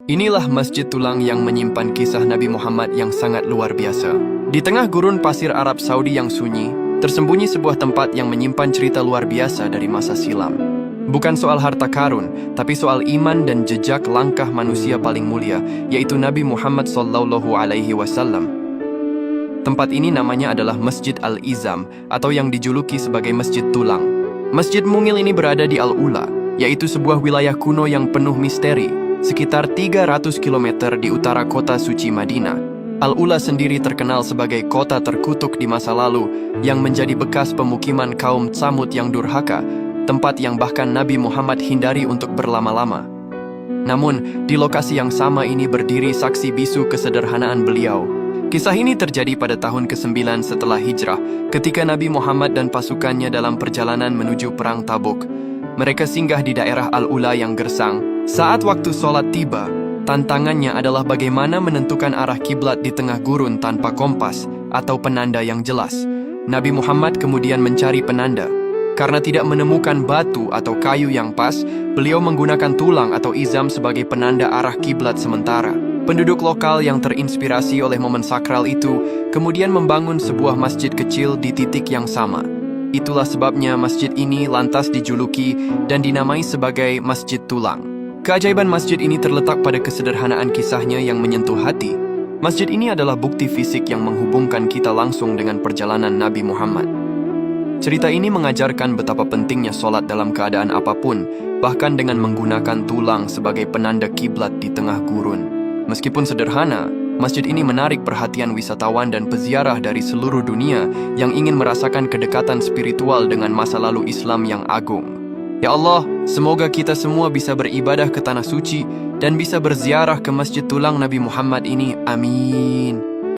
Inilah Masjid Tulang yang menyimpan kisah Nabi Muhammad yang sangat luar biasa. Di tengah gurun pasir Arab Saudi yang sunyi, tersembunyi sebuah tempat yang menyimpan cerita luar biasa dari masa silam. Bukan soal harta karun, tapi soal iman dan jejak langkah manusia paling mulia, yaitu Nabi Muhammad SAW. Tempat ini namanya adalah Masjid Al-Izam, atau yang dijuluki sebagai Masjid Tulang. Masjid mungil ini berada di Al-Ula, yaitu sebuah wilayah kuno yang penuh misteri, sekitar 300 km di utara kota suci Madinah. Al-Ula sendiri terkenal sebagai kota terkutuk di masa lalu yang menjadi bekas pemukiman kaum Tsamud yang durhaka, tempat yang bahkan Nabi Muhammad hindari untuk berlama-lama. Namun, di lokasi yang sama ini berdiri saksi bisu kesederhanaan beliau. Kisah ini terjadi pada tahun ke-9 setelah hijrah, ketika Nabi Muhammad dan pasukannya dalam perjalanan menuju Perang Tabuk. Mereka singgah di daerah Al-Ula yang gersang. Saat waktu sholat tiba, tantangannya adalah bagaimana menentukan arah kiblat di tengah gurun tanpa kompas atau penanda yang jelas. Nabi Muhammad kemudian mencari penanda. Karena tidak menemukan batu atau kayu yang pas, beliau menggunakan tulang atau izam sebagai penanda arah kiblat sementara. Penduduk lokal yang terinspirasi oleh momen sakral itu kemudian membangun sebuah masjid kecil di titik yang sama. Itulah sebabnya masjid ini lantas dijuluki dan dinamai sebagai Masjid Tulang. Keajaiban masjid ini terletak pada kesederhanaan kisahnya yang menyentuh hati. Masjid ini adalah bukti fisik yang menghubungkan kita langsung dengan perjalanan Nabi Muhammad. Cerita ini mengajarkan betapa pentingnya sholat dalam keadaan apapun, bahkan dengan menggunakan tulang sebagai penanda kiblat di tengah gurun. Meskipun sederhana, masjid ini menarik perhatian wisatawan dan peziarah dari seluruh dunia yang ingin merasakan kedekatan spiritual dengan masa lalu Islam yang agung. Ya Allah, semoga kita semua bisa beribadah ke tanah suci dan bisa berziarah ke Masjid Tulang Nabi Muhammad ini. Amin.